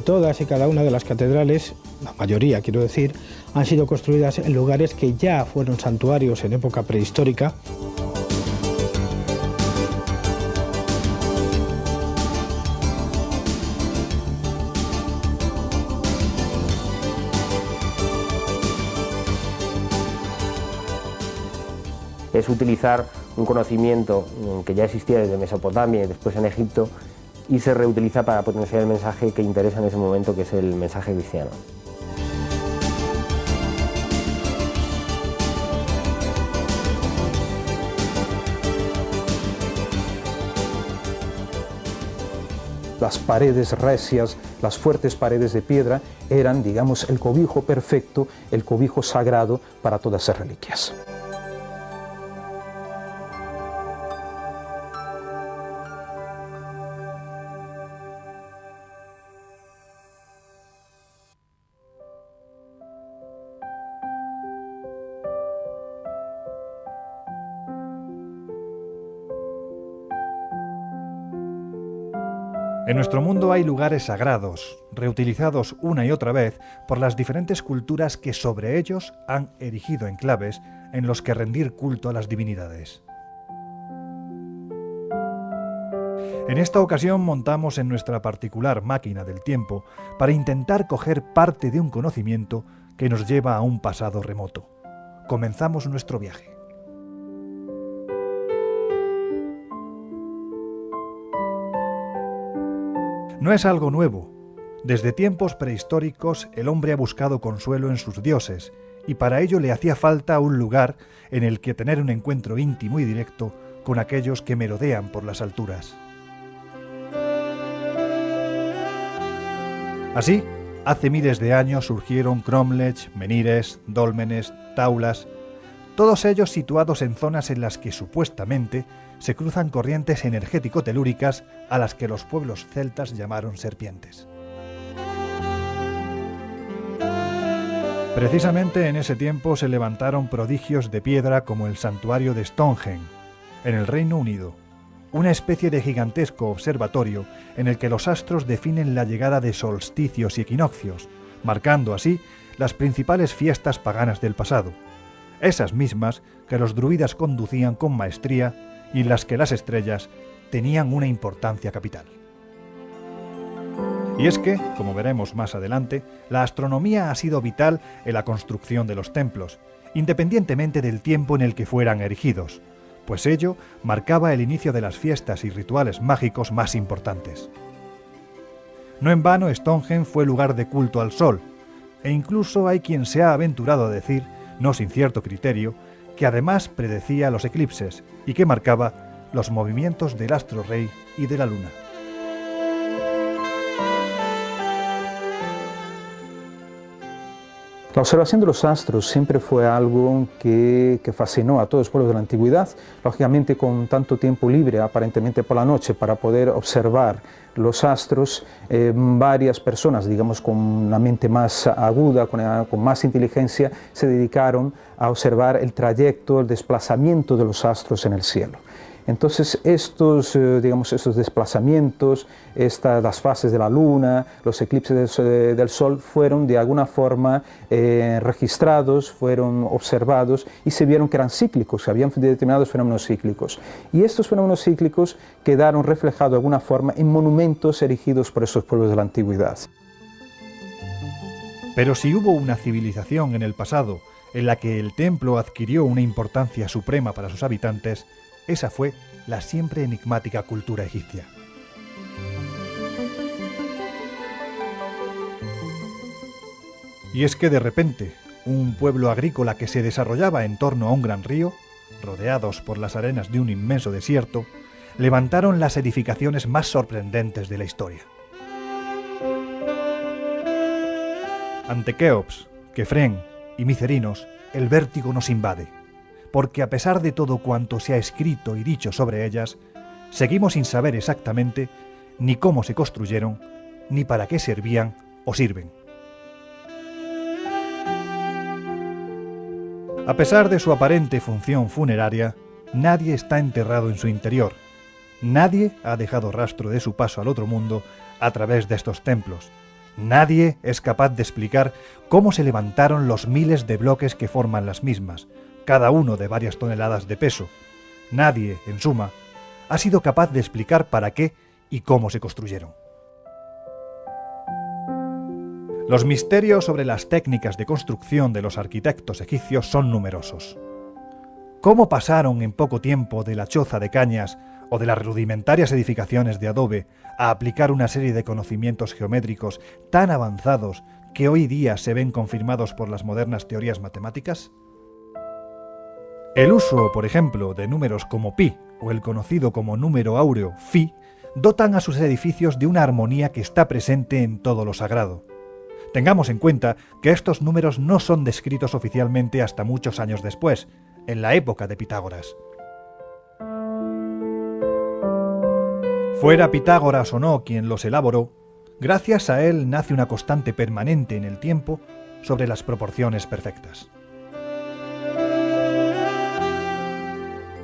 todas y cada una de las catedrales, la mayoría quiero decir, han sido construidas en lugares que ya fueron santuarios en época prehistórica. Es utilizar un conocimiento que ya existía desde Mesopotamia y después en Egipto y se reutiliza para potenciar el mensaje que interesa en ese momento, que es el mensaje cristiano. Las paredes recias, las fuertes paredes de piedra eran, digamos, el cobijo perfecto, el cobijo sagrado para todas esas reliquias. En nuestro mundo hay lugares sagrados, reutilizados una y otra vez por las diferentes culturas que sobre ellos han erigido enclaves en los que rendir culto a las divinidades. En esta ocasión montamos en nuestra particular máquina del tiempo para intentar coger parte de un conocimiento que nos lleva a un pasado remoto. Comenzamos nuestro viaje. No es algo nuevo. Desde tiempos prehistóricos el hombre ha buscado consuelo en sus dioses, y para ello le hacía falta un lugar en el que tener un encuentro íntimo y directo con aquellos que merodean por las alturas. Así, hace miles de años surgieron cromlechs, menhires, dólmenes, taulas, todos ellos situados en zonas en las que supuestamente se cruzan corrientes energético-telúricas a las que los pueblos celtas llamaron serpientes. Precisamente en ese tiempo se levantaron prodigios de piedra como el santuario de Stonehenge, en el Reino Unido, una especie de gigantesco observatorio en el que los astros definen la llegada de solsticios y equinoccios, marcando así las principales fiestas paganas del pasado, esas mismas que los druidas conducían con maestría y en las que las estrellas tenían una importancia capital. Y es que, como veremos más adelante, la astronomía ha sido vital en la construcción de los templos, independientemente del tiempo en el que fueran erigidos, pues ello marcaba el inicio de las fiestas y rituales mágicos más importantes. No en vano Stonehenge fue lugar de culto al sol, e incluso hay quien se ha aventurado a decir, no sin cierto criterio, que además predecía los eclipses y que marcaba los movimientos del astro rey y de la luna. La observación de los astros siempre fue algo que fascinó a todos los pueblos de la antigüedad, lógicamente con tanto tiempo libre aparentemente por la noche para poder observar los astros, varias personas, digamos, con una mente más aguda, con más inteligencia, se dedicaron a observar el trayecto, el desplazamiento de los astros en el cielo. Entonces estos desplazamientos, las fases de la luna, los eclipses del sol fueron de alguna forma registrados, fueron observados y se vieron que eran cíclicos, que habían determinados fenómenos cíclicos. Y estos fenómenos cíclicos quedaron reflejados de alguna forma en monumentos erigidos por esos pueblos de la antigüedad. Pero si hubo una civilización en el pasado en la que el templo adquirió una importancia suprema para sus habitantes, esa fue la siempre enigmática cultura egipcia. Y es que de repente, un pueblo agrícola que se desarrollaba en torno a un gran río, rodeados por las arenas de un inmenso desierto, levantaron las edificaciones más sorprendentes de la historia. Ante Keops, Kefren y Micerinos, el vértigo nos invade, porque a pesar de todo cuanto se ha escrito y dicho sobre ellas, seguimos sin saber exactamente ni cómo se construyeron, ni para qué servían o sirven. A pesar de su aparente función funeraria, nadie está enterrado en su interior. Nadie ha dejado rastro de su paso al otro mundo a través de estos templos, Nadie es capaz de explicar cómo se levantaron los miles de bloques que forman las mismas, cada uno de varias toneladas de peso. Nadie, en suma, ha sido capaz de explicar para qué y cómo se construyeron. Los misterios sobre las técnicas de construcción de los arquitectos egipcios son numerosos. ¿Cómo pasaron en poco tiempo de la choza de cañas o de las rudimentarias edificaciones de adobe a aplicar una serie de conocimientos geométricos tan avanzados que hoy día se ven confirmados por las modernas teorías matemáticas? El uso, por ejemplo, de números como pi o el conocido como número áureo phi dotan a sus edificios de una armonía que está presente en todo lo sagrado. Tengamos en cuenta que estos números no son descritos oficialmente hasta muchos años después, en la época de Pitágoras. Fuera Pitágoras o no quien los elaboró, gracias a él nace una constante permanente en el tiempo sobre las proporciones perfectas.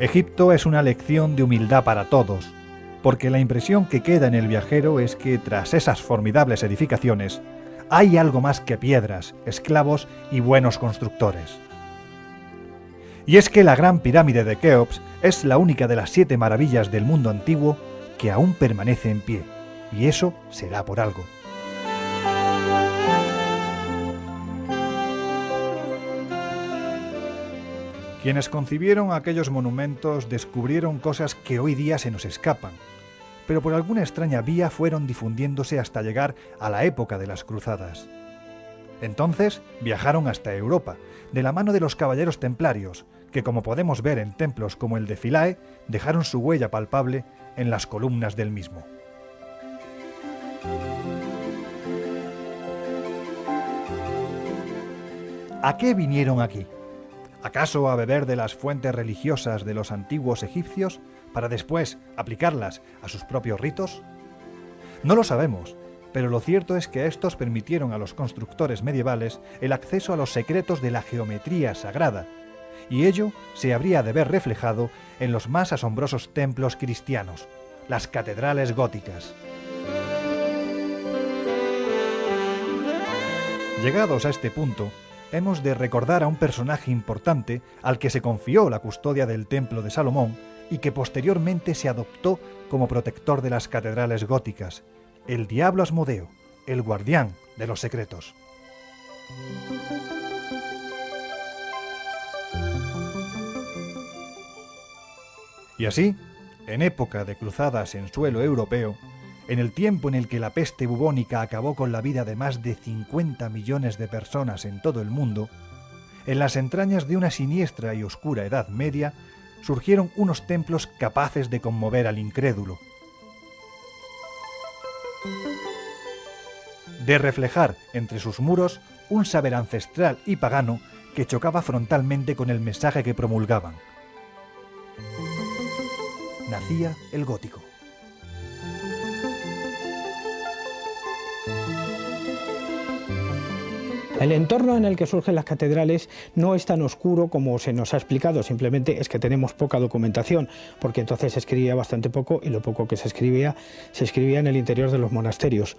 Egipto es una lección de humildad para todos, porque la impresión que queda en el viajero es que tras esas formidables edificaciones hay algo más que piedras, esclavos y buenos constructores. Y es que la Gran Pirámide de Keops es la única de las 7 maravillas del mundo antiguo que aún permanece en pie, y eso será por algo. Quienes concibieron aquellos monumentos descubrieron cosas que hoy día se nos escapan, pero por alguna extraña vía fueron difundiéndose hasta llegar a la época de las cruzadas. Entonces viajaron hasta Europa, de la mano de los caballeros templarios, que como podemos ver en templos como el de Philae, dejaron su huella palpable en las columnas del mismo. ¿A qué vinieron aquí? ¿Acaso a beber de las fuentes religiosas de los antiguos egipcios para después aplicarlas a sus propios ritos? No lo sabemos, pero lo cierto es que estos permitieron a los constructores medievales el acceso a los secretos de la geometría sagrada, y ello se habría de ver reflejado en los más asombrosos templos cristianos, las catedrales góticas. Llegados a este punto, hemos de recordar a un personaje importante al que se confió la custodia del Templo de Salomón y que posteriormente se adoptó como protector de las catedrales góticas, el diablo Asmodeo, el guardián de los secretos. Y así, en época de cruzadas en suelo europeo, en el tiempo en el que la peste bubónica acabó con la vida de más de 50 millones de personas en todo el mundo, en las entrañas de una siniestra y oscura Edad Media, surgieron unos templos capaces de conmover al incrédulo, de reflejar entre sus muros un saber ancestral y pagano que chocaba frontalmente con el mensaje que promulgaban. Nacía el gótico. El entorno en el que surgen las catedrales no es tan oscuro como se nos ha explicado, simplemente es que tenemos poca documentación, porque entonces se escribía bastante poco y lo poco que se escribía en el interior de los monasterios.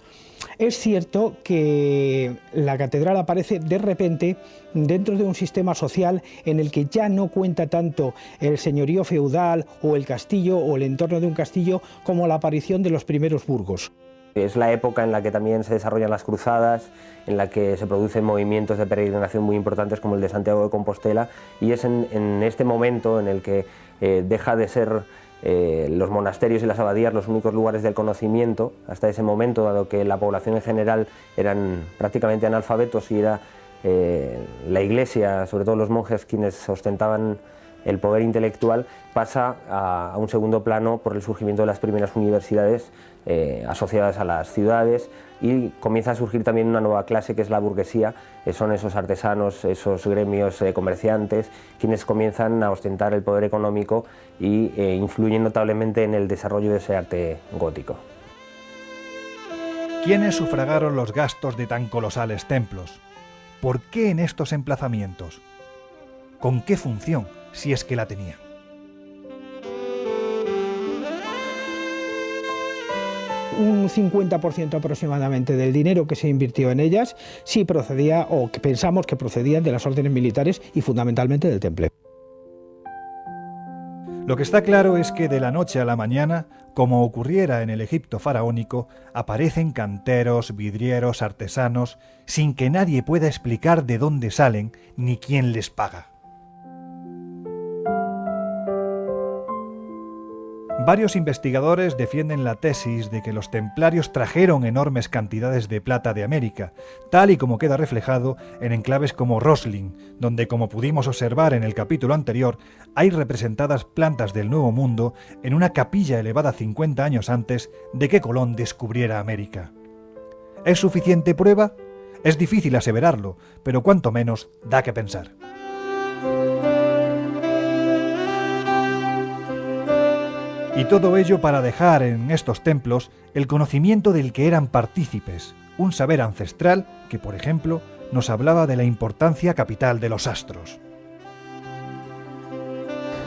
Es cierto que la catedral aparece de repente dentro de un sistema social en el que ya no cuenta tanto el señorío feudal o el castillo o el entorno de un castillo como la aparición de los primeros burgos. Es la época en la que también se desarrollan las cruzadas, en la que se producen movimientos de peregrinación muy importantes como el de Santiago de Compostela, y es en este momento en el que deja de ser los monasterios y las abadías los únicos lugares del conocimiento hasta ese momento, dado que la población en general eran prácticamente analfabetos y era la Iglesia, sobre todo los monjes, quienes ostentaban el poder intelectual, pasa a un segundo plano por el surgimiento de las primeras universidades asociadas a las ciudades, y comienza a surgir también una nueva clase que es la burguesía, son esos artesanos, esos gremios comerciantes, quienes comienzan a ostentar el poder económico y influyen notablemente en el desarrollo de ese arte gótico. ¿Quiénes sufragaron los gastos de tan colosales templos? ¿Por qué en estos emplazamientos? ¿Con qué función, si es que la tenían? un 50% aproximadamente del dinero que se invirtió en ellas sí procedía, o que pensamos que procedían, de las órdenes militares y fundamentalmente del temple. Lo que está claro es que de la noche a la mañana, como ocurriera en el Egipto faraónico, aparecen canteros, vidrieros, artesanos, sin que nadie pueda explicar de dónde salen ni quién les paga. Varios investigadores defienden la tesis de que los templarios trajeron enormes cantidades de plata de América, tal y como queda reflejado en enclaves como Roslin, donde, como pudimos observar en el capítulo anterior, hay representadas plantas del Nuevo Mundo en una capilla elevada 50 años antes de que Colón descubriera América. ¿Es suficiente prueba? Es difícil aseverarlo, pero cuanto menos da que pensar. Y todo ello para dejar en estos templos el conocimiento del que eran partícipes, un saber ancestral que, por ejemplo, nos hablaba de la importancia capital de los astros.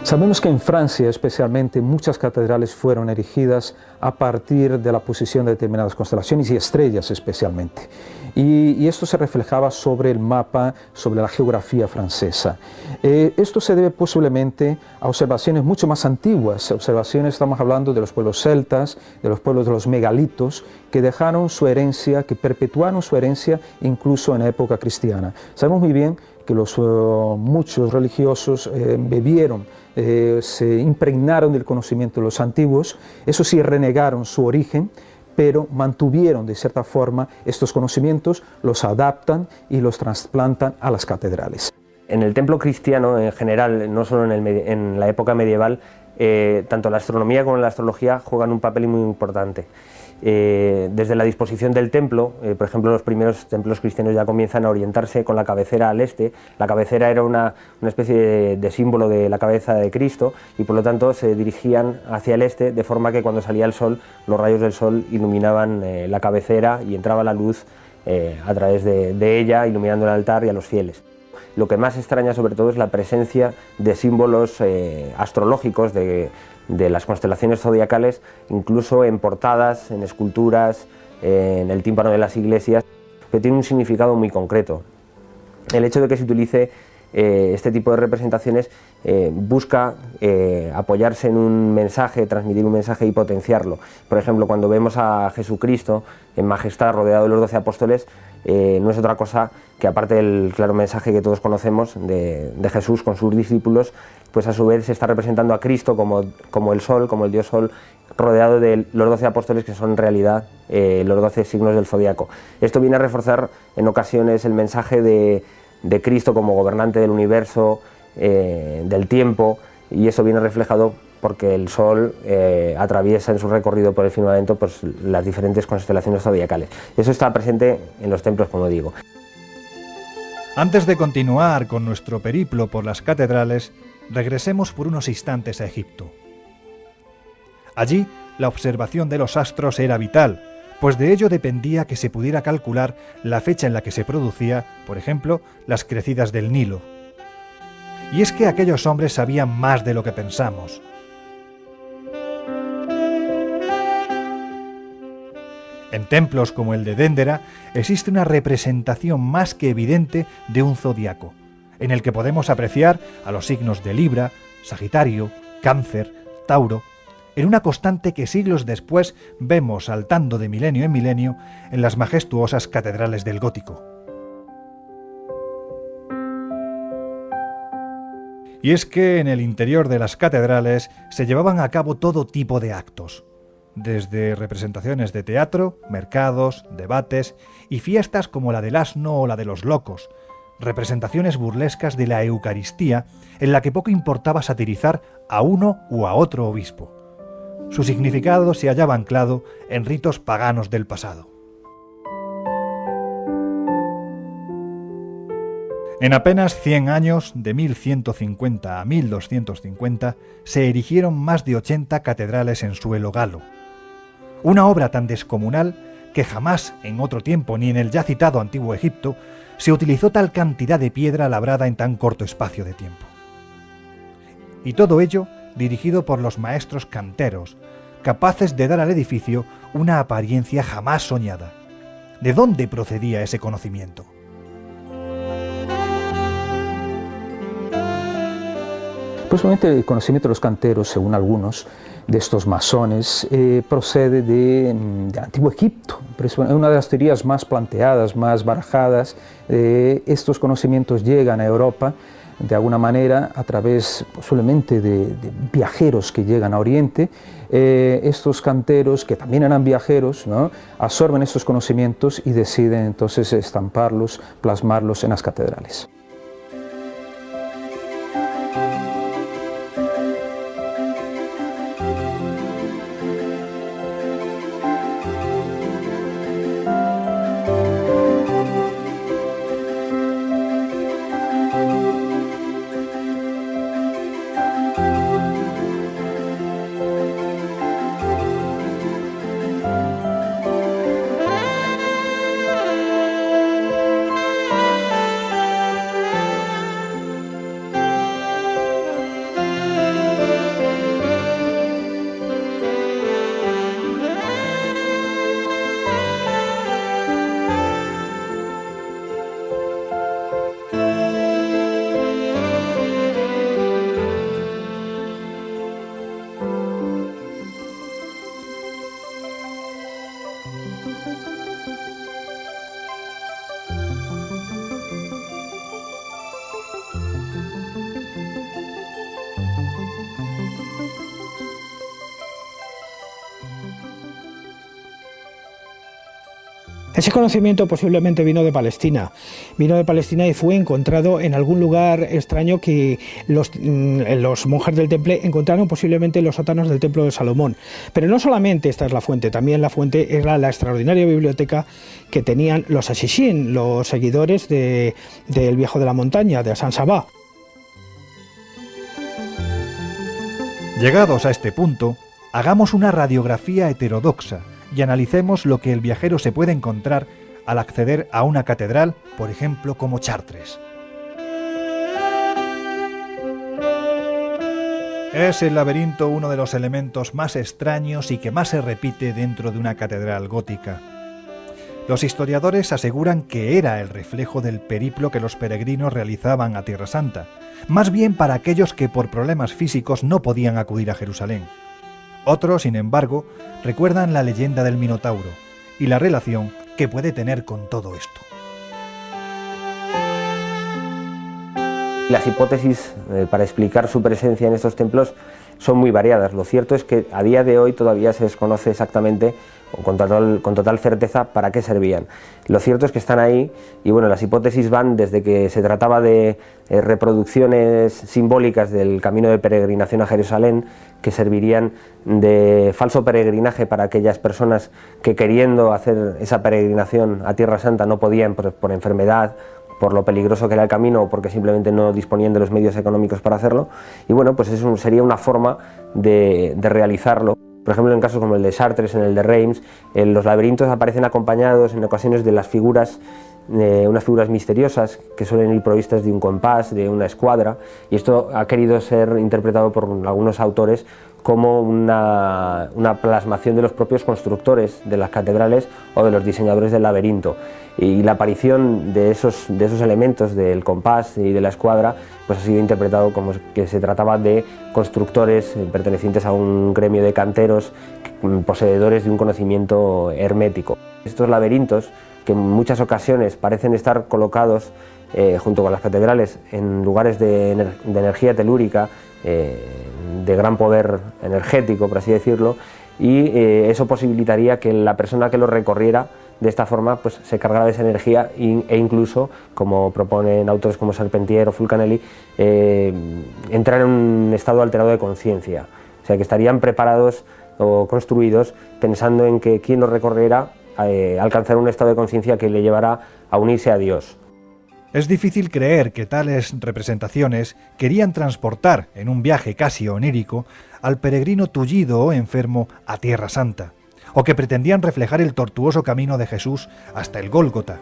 Sabemos que en Francia, especialmente, muchas catedrales fueron erigidas a partir de la posición de determinadas constelaciones y estrellas especialmente. Y esto se reflejaba sobre el mapa, sobre la geografía francesa. Esto se debe posiblemente a observaciones mucho más antiguas, observaciones, estamos hablando de los pueblos celtas, de los pueblos de los megalitos, que dejaron su herencia, que perpetuaron su herencia incluso en la época cristiana. Sabemos muy bien que muchos religiosos bebieron, se impregnaron del conocimiento de los antiguos, eso sí, renegaron su origen, pero mantuvieron de cierta forma estos conocimientos, los adaptan y los trasplantan a las catedrales. En el templo cristiano en general, no solo en la época medieval, tanto la astronomía como la astrología juegan un papel muy importante. Desde la disposición del templo, por ejemplo, los primeros templos cristianos ya comienzan a orientarse con la cabecera al este. La cabecera era una especie de símbolo de la cabeza de Cristo y por lo tanto se dirigían hacia el este, de forma que cuando salía el sol, los rayos del sol iluminaban la cabecera y entraba la luz a través de ella, iluminando el altar y a los fieles. Lo que más extraña sobre todo es la presencia de símbolos astrológicos de las constelaciones zodiacales, incluso en portadas, en esculturas, en el tímpano de las iglesias, que tiene un significado muy concreto. El hecho de que se utilice este tipo de representaciones busca apoyarse en un mensaje, transmitir un mensaje y potenciarlo. Por ejemplo, cuando vemos a Jesucristo en majestad rodeado de los 12 apóstoles, no es otra cosa que, aparte del claro mensaje que todos conocemos de Jesús con sus discípulos, pues a su vez se está representando a Cristo como el sol, como el dios sol, rodeado de los 12 apóstoles, que son en realidad los 12 signos del zodiaco. Esto viene a reforzar en ocasiones el mensaje de Cristo como gobernante del universo, del tiempo, y eso viene reflejado porque el sol atraviesa en su recorrido por el firmamento pues, las diferentes constelaciones zodiacales. Eso está presente en los templos, como digo. Antes de continuar con nuestro periplo por las catedrales, regresemos por unos instantes a Egipto. Allí, la observación de los astros era vital, pues de ello dependía que se pudiera calcular la fecha en la que se producía, por ejemplo, las crecidas del Nilo. Y es que aquellos hombres sabían más de lo que pensamos. En templos como el de Déndera existe una representación más que evidente de un zodiaco, en el que podemos apreciar a los signos de Libra, Sagitario, Cáncer, Tauro, en una constante que siglos después vemos saltando de milenio en milenio en las majestuosas catedrales del gótico. Y es que en el interior de las catedrales se llevaban a cabo todo tipo de actos, desde representaciones de teatro, mercados, debates y fiestas como la del asno o la de los locos, representaciones burlescas de la Eucaristía en la que poco importaba satirizar a uno u a otro obispo. Su significado se hallaba anclado en ritos paganos del pasado. En apenas 100 años, de 1150 a 1250, se erigieron más de 80 catedrales en suelo galo. Una obra tan descomunal que jamás en otro tiempo ni en el ya citado Antiguo Egipto se utilizó tal cantidad de piedra labrada en tan corto espacio de tiempo. Y todo ello dirigido por los maestros canteros, capaces de dar al edificio una apariencia jamás soñada. ¿De dónde procedía ese conocimiento? Posiblemente el conocimiento de los canteros, según algunos de estos masones, procede del Antiguo Egipto. Es una de las teorías más planteadas, más barajadas. Estos conocimientos llegan a Europa de alguna manera a través posiblemente de viajeros que llegan a Oriente. Estos canteros, que también eran viajeros, ¿no?, absorben estos conocimientos y deciden entonces estamparlos, plasmarlos en las catedrales. Ese conocimiento posiblemente vino de Palestina y fue encontrado en algún lugar extraño que los monjes del Temple encontraron posiblemente en los sótanos del Templo de Salomón. Pero no solamente esta es la fuente, también la fuente era la extraordinaria biblioteca que tenían los Ashishin, los seguidores del Viejo de la Montaña, de Hassan Sabbah. Llegados a este punto, hagamos una radiografía heterodoxa y analicemos lo que el viajero se puede encontrar al acceder a una catedral, por ejemplo, como Chartres. ¿Es el laberinto uno de los elementos más extraños y que más se repite dentro de una catedral gótica? Los historiadores aseguran que era el reflejo del periplo que los peregrinos realizaban a Tierra Santa, más bien para aquellos que por problemas físicos no podían acudir a Jerusalén. Otros, sin embargo, recuerdan la leyenda del Minotauro y la relación que puede tener con todo esto. Las hipótesis para explicar su presencia en estos templos son muy variadas. Lo cierto es que a día de hoy todavía se desconoce exactamente o con total certeza para qué servían. Lo cierto es que están ahí y bueno, las hipótesis van desde que se trataba de reproducciones simbólicas del camino de peregrinación a Jerusalén, que servirían de falso peregrinaje para aquellas personas que, queriendo hacer esa peregrinación a Tierra Santa, no podían por enfermedad, por lo peligroso que era el camino o porque simplemente no disponían de los medios económicos para hacerlo. Y bueno, pues eso sería una forma de realizarlo. Por ejemplo, en casos como el de Chartres, en el de Reims, los laberintos aparecen acompañados en ocasiones de las figuras, unas figuras misteriosas que suelen ir provistas de un compás, de una escuadra, y esto ha querido ser interpretado por algunos autores como una plasmación de los propios constructores de las catedrales o de los diseñadores del laberinto. Y la aparición de esos elementos del compás y de la escuadra pues ha sido interpretado como que se trataba de constructores pertenecientes a un gremio de canteros poseedores de un conocimiento hermético. Estos laberintos, que en muchas ocasiones parecen estar colocados junto con las catedrales en lugares de energía telúrica, de gran poder energético, por así decirlo, y eso posibilitaría que la persona que lo recorriera de esta forma pues se cargara de esa energía e incluso, como proponen autores como Charpentier o Fulcanelli, entrar en un estado alterado de conciencia, o sea que estarían preparados o construidos pensando en que quien lo recorriera alcanzar un estado de conciencia que le llevará a unirse a Dios. Es difícil creer que tales representaciones querían transportar en un viaje casi onírico al peregrino tullido o enfermo a Tierra Santa, o que pretendían reflejar el tortuoso camino de Jesús hasta el Gólgota.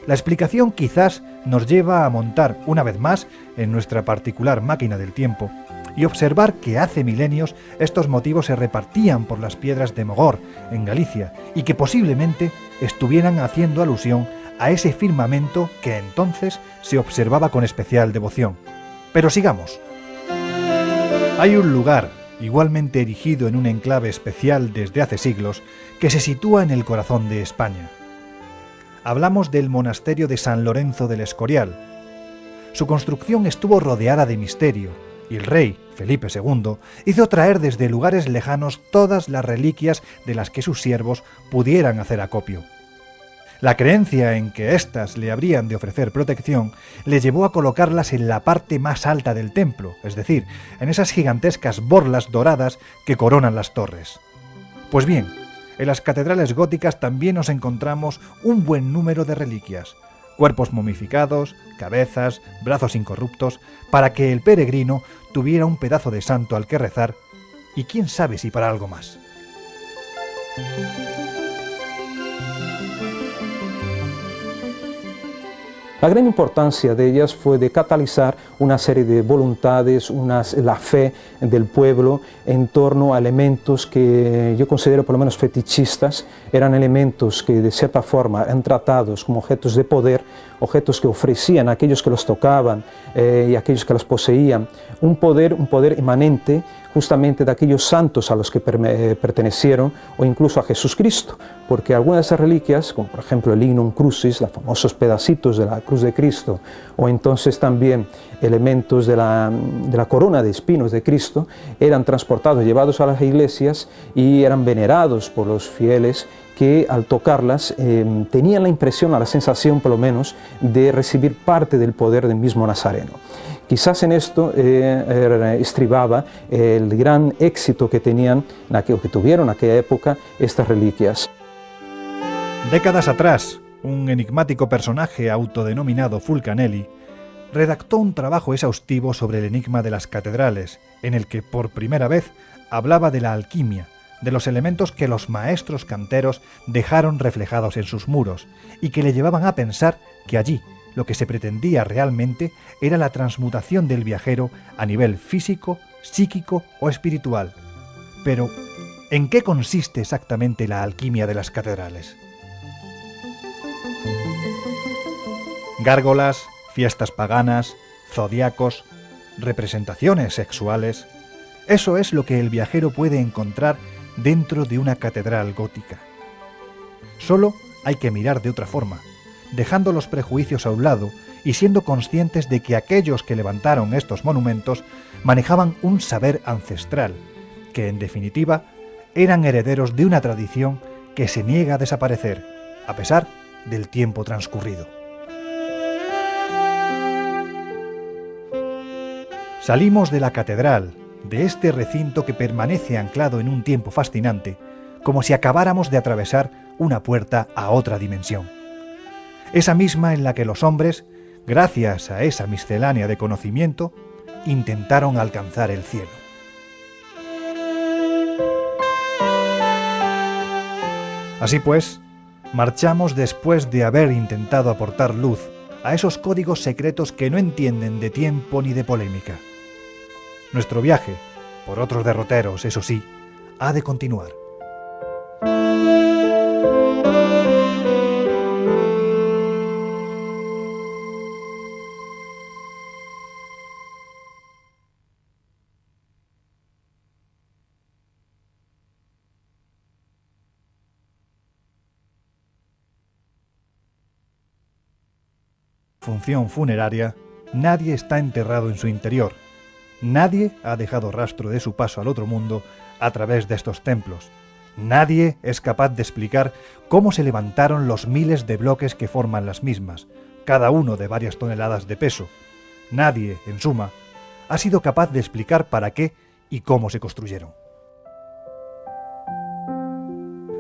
La explicación quizás nos lleva a montar una vez más en nuestra particular máquina del tiempo y observar que hace milenios estos motivos se repartían por las piedras de Mogor, en Galicia, y que posiblemente estuvieran haciendo alusión a ese firmamento que entonces se observaba con especial devoción. Pero sigamos. Hay un lugar, igualmente erigido en un enclave especial desde hace siglos, que se sitúa en el corazón de España. Hablamos del monasterio de San Lorenzo del Escorial. Su construcción estuvo rodeada de misterio, y el rey, Felipe II, hizo traer desde lugares lejanos todas las reliquias de las que sus siervos pudieran hacer acopio. La creencia en que éstas le habrían de ofrecer protección le llevó a colocarlas en la parte más alta del templo, es decir, en esas gigantescas borlas doradas que coronan las torres. Pues bien, en las catedrales góticas también nos encontramos un buen número de reliquias, cuerpos momificados, cabezas, brazos incorruptos, para que el peregrino tuviera un pedazo de santo al que rezar, y quién sabe si para algo más. La gran importancia de ellas fue de catalizar una serie de voluntades, la fe del pueblo en torno a elementos que yo considero por lo menos fetichistas, eran elementos que de cierta forma eran tratados como objetos de poder, objetos que ofrecían a aquellos que los tocaban y a aquellos que los poseían, un poder inmanente justamente de aquellos santos a los que pertenecieron o incluso a Jesucristo, porque algunas de esas reliquias, como por ejemplo el lignum crucis, los famosos pedacitos de la cruz de Cristo, o entonces también elementos de la corona de espinos de Cristo, eran transportados, llevados a las iglesias y eran venerados por los fieles que al tocarlas tenían la impresión, la sensación por lo menos, de recibir parte del poder del mismo Nazareno. Quizás en esto estribaba el gran éxito que tuvieron en aquella época estas reliquias. Décadas atrás, un enigmático personaje autodenominado Fulcanelli redactó un trabajo exhaustivo sobre el enigma de las catedrales, en el que por primera vez hablaba de la alquimia, de los elementos que los maestros canteros dejaron reflejados en sus muros y que le llevaban a pensar que allí lo que se pretendía realmente era la transmutación del viajero a nivel físico, psíquico o espiritual. Pero, ¿en qué consiste exactamente la alquimia de las catedrales? Gárgolas, fiestas paganas, zodiacos, representaciones sexuales. Eso es lo que el viajero puede encontrar dentro de una catedral gótica. Solo hay que mirar de otra forma, dejando los prejuicios a un lado y siendo conscientes de que aquellos que levantaron estos monumentos manejaban un saber ancestral, que en definitiva eran herederos de una tradición que se niega a desaparecer, a pesar del tiempo transcurrido. Salimos de la catedral, de este recinto que permanece anclado en un tiempo fascinante, como si acabáramos de atravesar una puerta a otra dimensión. Esa misma en la que los hombres, gracias a esa miscelánea de conocimiento, intentaron alcanzar el cielo. Así pues, marchamos después de haber intentado aportar luz a esos códigos secretos que no entienden de tiempo ni de polémica. Nuestro viaje, por otros derroteros, eso sí, ha de continuar. Función funeraria, nadie está enterrado en su interior. Nadie ha dejado rastro de su paso al otro mundo a través de estos templos. Nadie es capaz de explicar cómo se levantaron los miles de bloques que forman las mismas, cada uno de varias toneladas de peso. Nadie, en suma, ha sido capaz de explicar para qué y cómo se construyeron.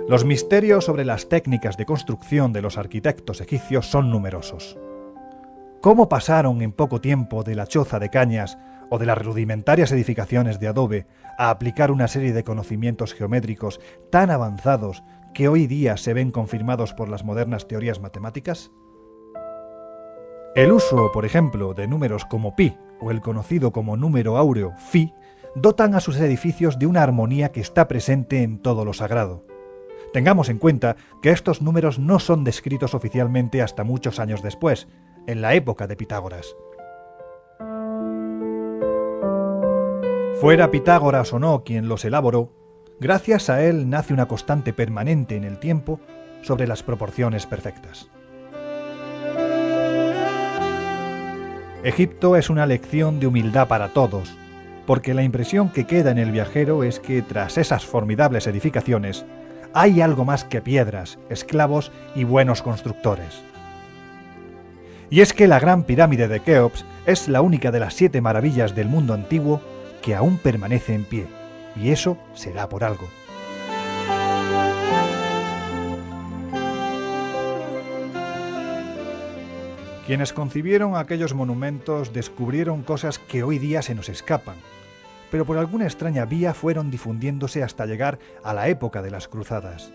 Los misterios sobre las técnicas de construcción de los arquitectos egipcios son numerosos. ¿Cómo pasaron en poco tiempo de la choza de cañas o de las rudimentarias edificaciones de adobe a aplicar una serie de conocimientos geométricos tan avanzados que hoy día se ven confirmados por las modernas teorías matemáticas? El uso, por ejemplo, de números como pi o el conocido como número áureo Phi, dotan a sus edificios de una armonía que está presente en todo lo sagrado. Tengamos en cuenta que estos números no son descritos oficialmente hasta muchos años después, en la época de Pitágoras. Fuera Pitágoras o no quien los elaboró, gracias a él nace una constante permanente en el tiempo sobre las proporciones perfectas. Egipto es una lección de humildad para todos, porque la impresión que queda en el viajero es que tras esas formidables edificaciones hay algo más que piedras, esclavos y buenos constructores. Y es que la Gran Pirámide de Keops es la única de las 7 maravillas del mundo antiguo que aún permanece en pie, y eso será por algo. Quienes concibieron aquellos monumentos descubrieron cosas que hoy día se nos escapan, pero por alguna extraña vía fueron difundiéndose hasta llegar a la época de las cruzadas.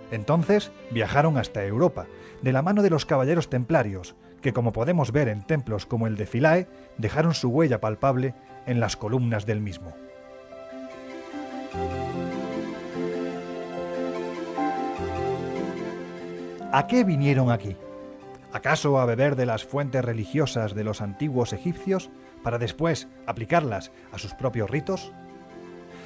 Entonces viajaron hasta Europa, de la mano de los caballeros templarios, que como podemos ver en templos como el de Philae, dejaron su huella palpable en las columnas del mismo. ¿A qué vinieron aquí? ¿Acaso a beber de las fuentes religiosas de los antiguos egipcios para después aplicarlas a sus propios ritos?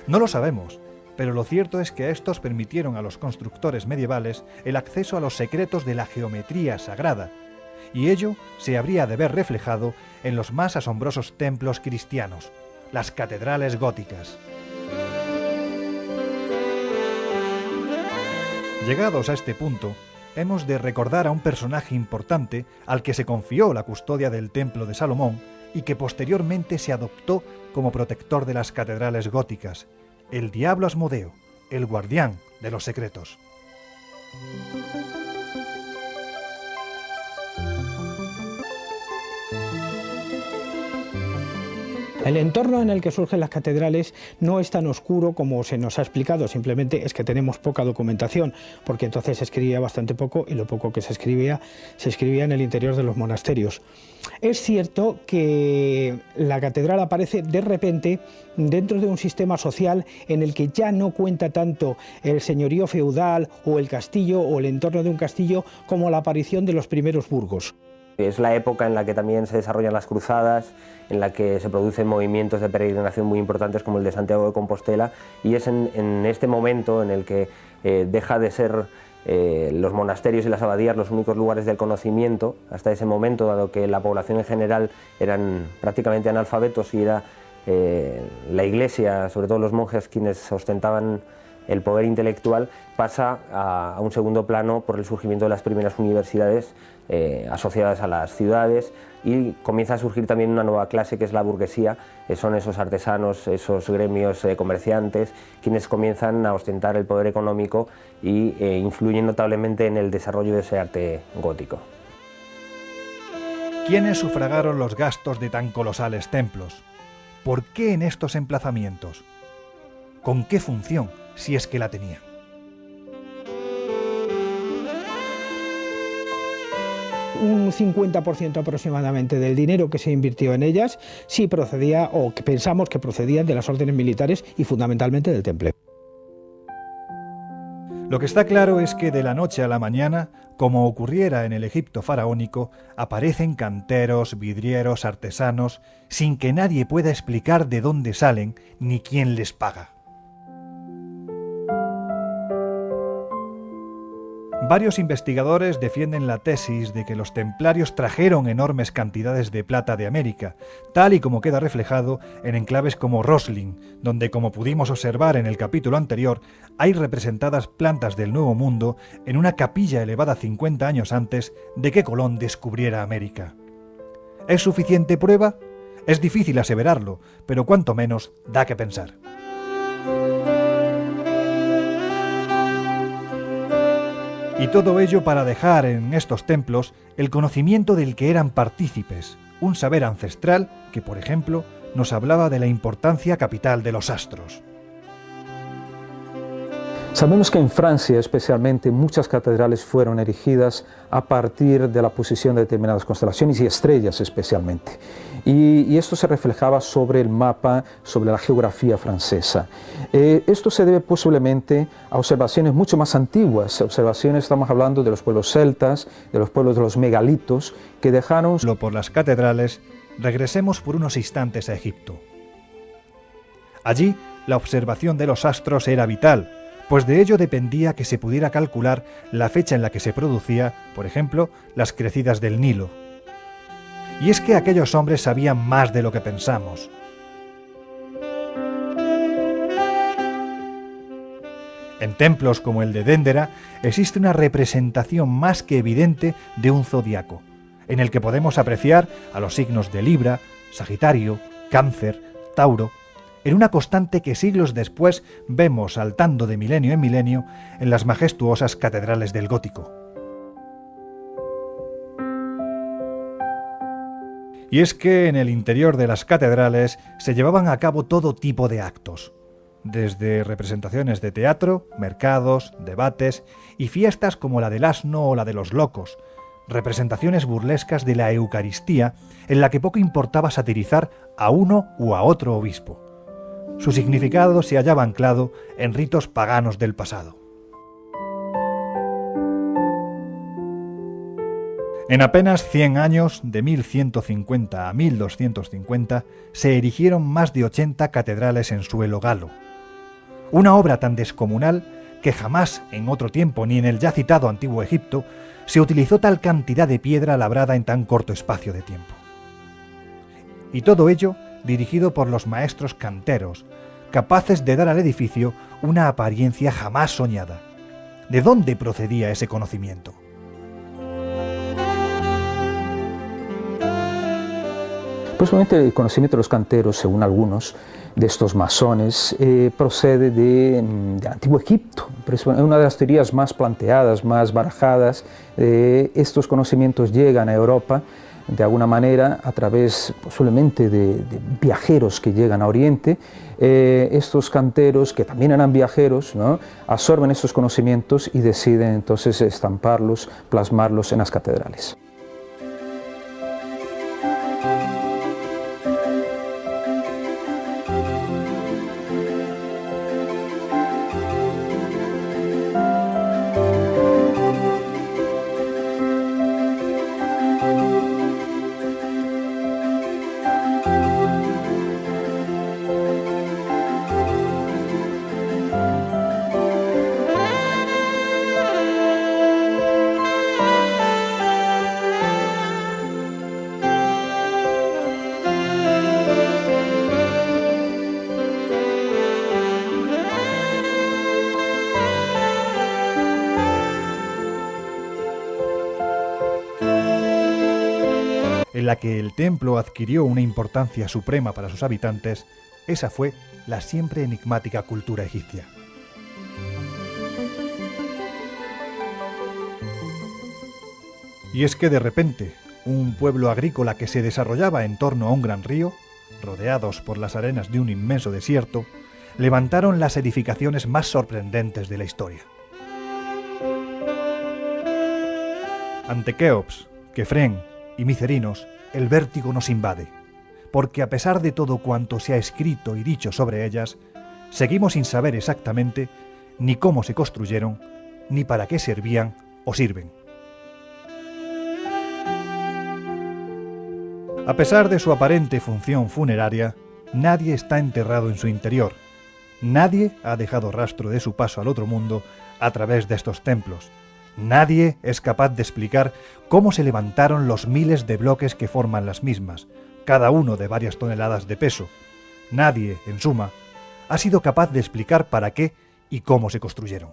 No lo sabemos, pero lo cierto es que estos permitieron a los constructores medievales el acceso a los secretos de la geometría sagrada, y ello se habría de ver reflejado en los más asombrosos templos cristianos, las catedrales góticas. Llegados a este punto, hemos de recordar a un personaje importante al que se confió la custodia del Templo de Salomón y que posteriormente se adoptó como protector de las catedrales góticas, el diablo Asmodeo, el guardián de los secretos. El entorno en el que surgen las catedrales no es tan oscuro como se nos ha explicado, simplemente es que tenemos poca documentación, porque entonces se escribía bastante poco y lo poco que se escribía en el interior de los monasterios. Es cierto que la catedral aparece de repente dentro de un sistema social en el que ya no cuenta tanto el señorío feudal o el castillo o el entorno de un castillo como la aparición de los primeros burgos. Es la época en la que también se desarrollan las cruzadas, en la que se producen movimientos de peregrinación muy importantes como el de Santiago de Compostela, y es en este momento en el que deja de ser los monasterios y las abadías los únicos lugares del conocimiento hasta ese momento, dado que la población en general eran prácticamente analfabetos y era la Iglesia, sobre todo los monjes, quienes ostentaban el poder intelectual, pasa a un segundo plano por el surgimiento de las primeras universidades asociadas a las ciudades, y comienza a surgir también una nueva clase que es la burguesía, son esos artesanos, esos gremios comerciantes, quienes comienzan a ostentar el poder económico y influyen notablemente en el desarrollo de ese arte gótico. ¿Quiénes sufragaron los gastos de tan colosales templos? ¿Por qué en estos emplazamientos? ¿Con qué función, si es que la tenía? Un 50% aproximadamente del dinero que se invirtió en ellas sí procedía, o que pensamos que procedían, de las órdenes militares y fundamentalmente del temple. Lo que está claro es que de la noche a la mañana, como ocurriera en el Egipto faraónico, aparecen canteros, vidrieros, artesanos, sin que nadie pueda explicar de dónde salen ni quién les paga. Varios investigadores defienden la tesis de que los templarios trajeron enormes cantidades de plata de América, tal y como queda reflejado en enclaves como Roslin, donde, como pudimos observar en el capítulo anterior, hay representadas plantas del Nuevo Mundo en una capilla elevada 50 años antes de que Colón descubriera América. ¿Es suficiente prueba? Es difícil aseverarlo, pero cuanto menos da que pensar. Y todo ello para dejar en estos templos el conocimiento del que eran partícipes, un saber ancestral que, por ejemplo, nos hablaba de la importancia capital de los astros. Sabemos que en Francia, especialmente, muchas catedrales fueron erigidas a partir de la posición de determinadas constelaciones y estrellas especialmente. Y esto se reflejaba sobre el mapa, sobre la geografía francesa. Esto se debe posiblemente a observaciones mucho más antiguas, observaciones, estamos hablando de los pueblos celtas, de los pueblos de los megalitos, que dejaron... Por las catedrales, regresemos por unos instantes a Egipto. Allí, la observación de los astros era vital, pues de ello dependía que se pudiera calcular la fecha en la que se producía, por ejemplo, las crecidas del Nilo. Y es que aquellos hombres sabían más de lo que pensamos. En templos como el de Déndera existe una representación más que evidente de un zodiaco, en el que podemos apreciar a los signos de Libra, Sagitario, Cáncer, Tauro, en una constante que siglos después vemos saltando de milenio en milenio en las majestuosas catedrales del gótico. Y es que en el interior de las catedrales se llevaban a cabo todo tipo de actos, desde representaciones de teatro, mercados, debates y fiestas como la del asno o la de los locos, representaciones burlescas de la Eucaristía en la que poco importaba satirizar a uno u a otro obispo. Su significado se hallaba anclado en ritos paganos del pasado. En apenas 100 años, de 1150 a 1250, se erigieron más de 80 catedrales en suelo galo. Una obra tan descomunal que jamás en otro tiempo ni en el ya citado Antiguo Egipto se utilizó tal cantidad de piedra labrada en tan corto espacio de tiempo. Y todo ello dirigido por los maestros canteros, capaces de dar al edificio una apariencia jamás soñada. ¿De dónde procedía ese conocimiento? Posiblemente el conocimiento de los canteros, según algunos de estos masones, procede del Antiguo Egipto. Es una de las teorías más planteadas, más barajadas. Estos conocimientos llegan a Europa de alguna manera a través posiblemente de viajeros que llegan a Oriente. Estos canteros, que también eran viajeros, ¿no?, absorben estos conocimientos y deciden entonces estamparlos, plasmarlos en las catedrales. En la que el templo adquirió una importancia suprema para sus habitantes, esa fue la siempre enigmática cultura egipcia. Y es que de repente, un pueblo agrícola que se desarrollaba en torno a un gran río, rodeados por las arenas de un inmenso desierto, levantaron las edificaciones más sorprendentes de la historia. Ante Keops, Kefren y Micerinos, el vértigo nos invade, porque a pesar de todo cuanto se ha escrito y dicho sobre ellas, seguimos sin saber exactamente ni cómo se construyeron, ni para qué servían o sirven. A pesar de su aparente función funeraria, nadie está enterrado en su interior. Nadie ha dejado rastro de su paso al otro mundo a través de estos templos. Nadie es capaz de explicar cómo se levantaron los miles de bloques que forman las mismas, cada uno de varias toneladas de peso. Nadie, en suma, ha sido capaz de explicar para qué y cómo se construyeron.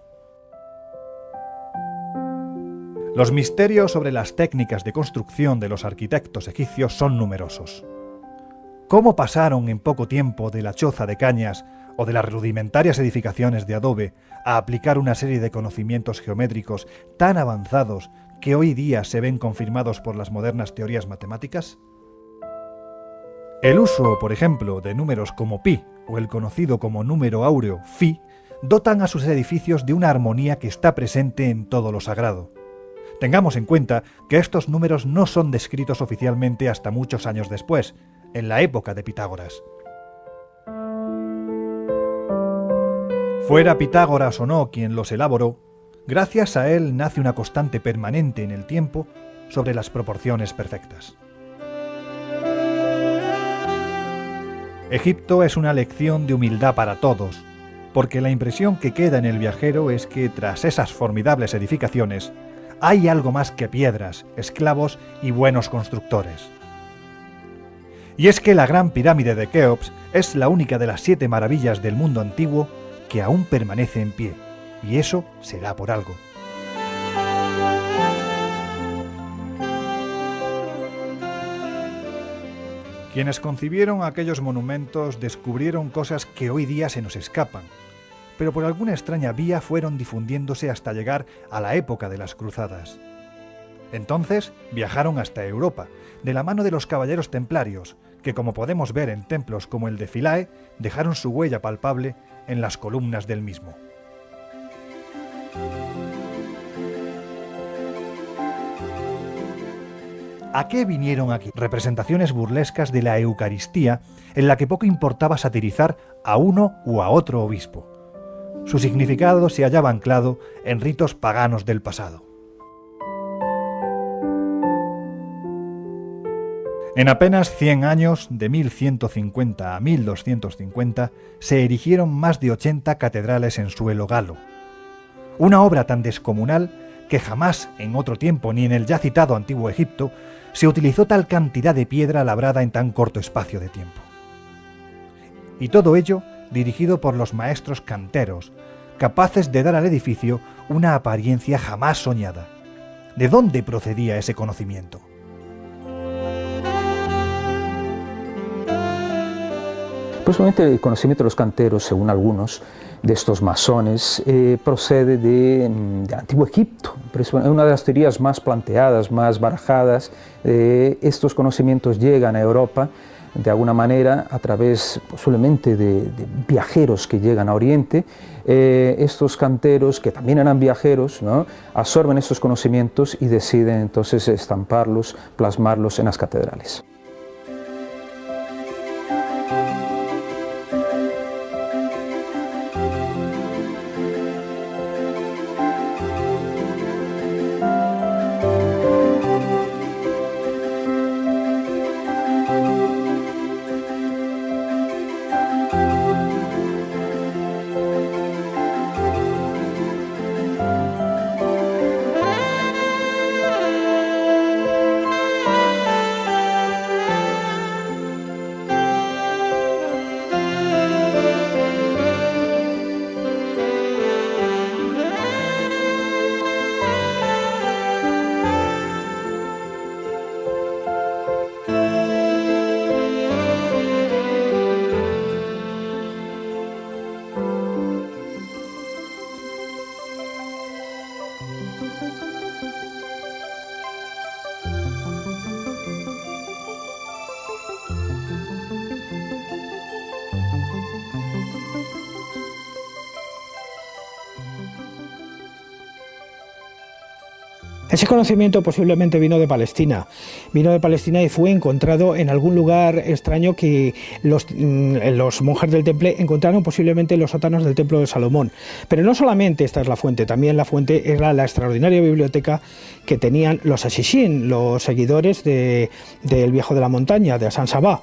Los misterios sobre las técnicas de construcción de los arquitectos egipcios son numerosos. ¿Cómo pasaron en poco tiempo de la choza de cañas o de las rudimentarias edificaciones de adobe a aplicar una serie de conocimientos geométricos tan avanzados que hoy día se ven confirmados por las modernas teorías matemáticas? El uso, por ejemplo, de números como pi o el conocido como número áureo phi dotan a sus edificios de una armonía que está presente en todo lo sagrado. Tengamos en cuenta que estos números no son descritos oficialmente hasta muchos años después, en la época de Pitágoras. Fuera Pitágoras o no quien los elaboró, gracias a él nace una constante permanente en el tiempo sobre las proporciones perfectas. Egipto es una lección de humildad para todos, porque la impresión que queda en el viajero es que tras esas formidables edificaciones hay algo más que piedras, esclavos y buenos constructores. Y es que la Gran Pirámide de Keops es la única de las 7 maravillas del mundo antiguo que aún permanece en pie, y eso será por algo. Quienes concibieron aquellos monumentos descubrieron cosas que hoy día se nos escapan, pero por alguna extraña vía fueron difundiéndose hasta llegar a la época de las cruzadas. Entonces viajaron hasta Europa, de la mano de los caballeros templarios, que como podemos ver en templos como el de Philae, dejaron su huella palpable en las columnas del mismo. ¿A qué vinieron aquí? Representaciones burlescas de la Eucaristía en la que poco importaba satirizar a uno u a otro obispo. Su significado se hallaba anclado en ritos paganos del pasado. En apenas 100 años, de 1150 a 1250, se erigieron más de 80 catedrales en suelo galo. Una obra tan descomunal que jamás en otro tiempo ni en el ya citado Antiguo Egipto se utilizó tal cantidad de piedra labrada en tan corto espacio de tiempo. Y todo ello dirigido por los maestros canteros, capaces de dar al edificio una apariencia jamás soñada. ¿De dónde procedía ese conocimiento? Posiblemente el conocimiento de los canteros, según algunos de estos masones, procede del Antiguo Egipto. Es una de las teorías más planteadas, más barajadas. Estos conocimientos llegan a Europa de alguna manera a través posiblemente de viajeros que llegan a Oriente. Estos canteros, que también eran viajeros, ¿no?, absorben estos conocimientos y deciden entonces estamparlos, plasmarlos en las catedrales. Ese conocimiento posiblemente vino de Palestina y fue encontrado en algún lugar extraño que los monjes del Temple encontraron posiblemente en los sótanos del Templo de Salomón. Pero no solamente esta es la fuente, también la fuente era la extraordinaria biblioteca que tenían los Ashishin, los seguidores del Viejo de la Montaña, de Hassan Sabbah.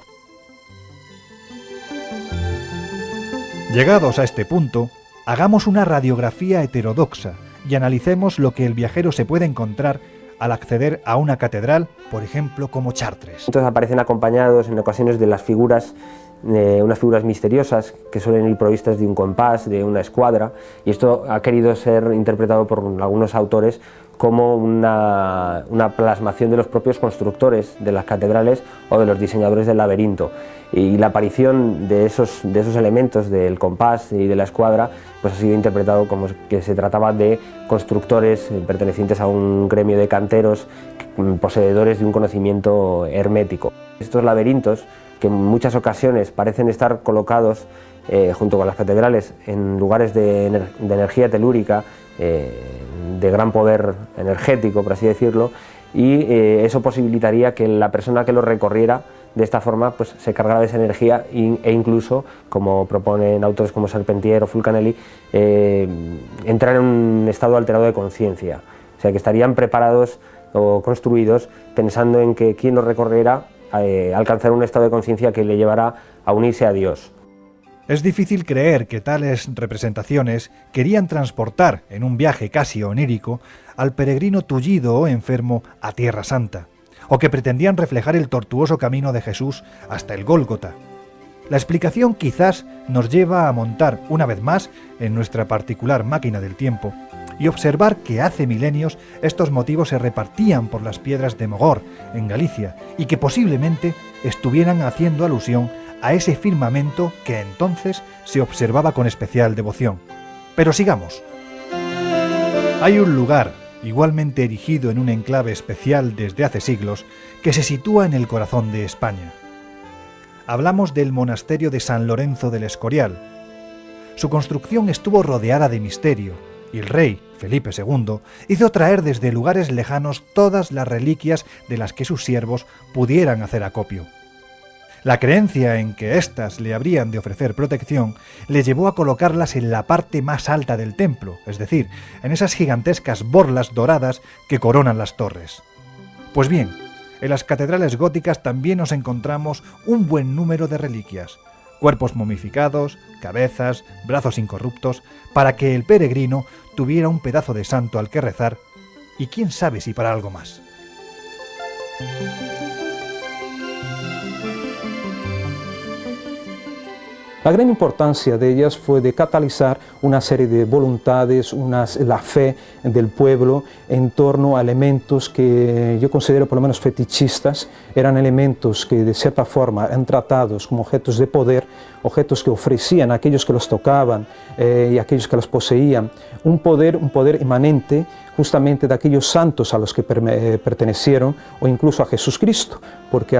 Llegados a este punto, hagamos una radiografía heterodoxa y analicemos lo que el viajero se puede encontrar al acceder a una catedral, por ejemplo, como Chartres. Entonces aparecen acompañados en ocasiones de las figuras, unas figuras misteriosas que suelen ir provistas de un compás, de una escuadra, y esto ha querido ser interpretado por algunos autores como una plasmación de los propios constructores de las catedrales o de los diseñadores del laberinto. Y la aparición de esos elementos del compás y de la escuadra pues ha sido interpretado como que se trataba de constructores pertenecientes a un gremio de canteros, poseedores de un conocimiento hermético. Estos laberintos que en muchas ocasiones parecen estar colocados junto con las catedrales en lugares de energía telúrica, de gran poder energético, por así decirlo, y eso posibilitaría que la persona que lo recorriera de esta forma pues se cargara de esa energía e incluso, como proponen autores como Charpentier o Fulcanelli, entrar en un estado alterado de conciencia, o sea que estarían preparados o construidos pensando en que quien lo recorriera alcanzará un estado de conciencia que le llevará a unirse a Dios. Es difícil creer que tales representaciones querían transportar en un viaje casi onírico al peregrino tullido o enfermo a Tierra Santa, o que pretendían reflejar el tortuoso camino de Jesús hasta el Gólgota. La explicación quizás nos lleva a montar una vez más en nuestra particular máquina del tiempo y observar que hace milenios estos motivos se repartían por las piedras de Mogor, en Galicia, y que posiblemente estuvieran haciendo alusión a ese firmamento que entonces se observaba con especial devoción. Pero sigamos. Hay un lugar, igualmente erigido en un enclave especial desde hace siglos, que se sitúa en el corazón de España. Hablamos del monasterio de San Lorenzo del Escorial. Su construcción estuvo rodeada de misterio, y el rey, Felipe II, hizo traer desde lugares lejanos todas las reliquias de las que sus siervos pudieran hacer acopio. La creencia en que éstas le habrían de ofrecer protección le llevó a colocarlas en la parte más alta del templo, es decir, en esas gigantescas borlas doradas que coronan las torres. Pues bien, en las catedrales góticas también nos encontramos un buen número de reliquias, cuerpos momificados, cabezas, brazos incorruptos, para que el peregrino tuviera un pedazo de santo al que rezar, y quién sabe si para algo más. La gran importancia de ellas fue de catalizar una serie de voluntades, la fe del pueblo en torno a elementos que yo considero por lo menos fetichistas, eran elementos que de cierta forma eran tratados como objetos de poder, objetos que ofrecían a aquellos que los tocaban y a aquellos que los poseían, un poder inmanente justamente de aquellos santos a los que pertenecieron o incluso a Jesucristo, porque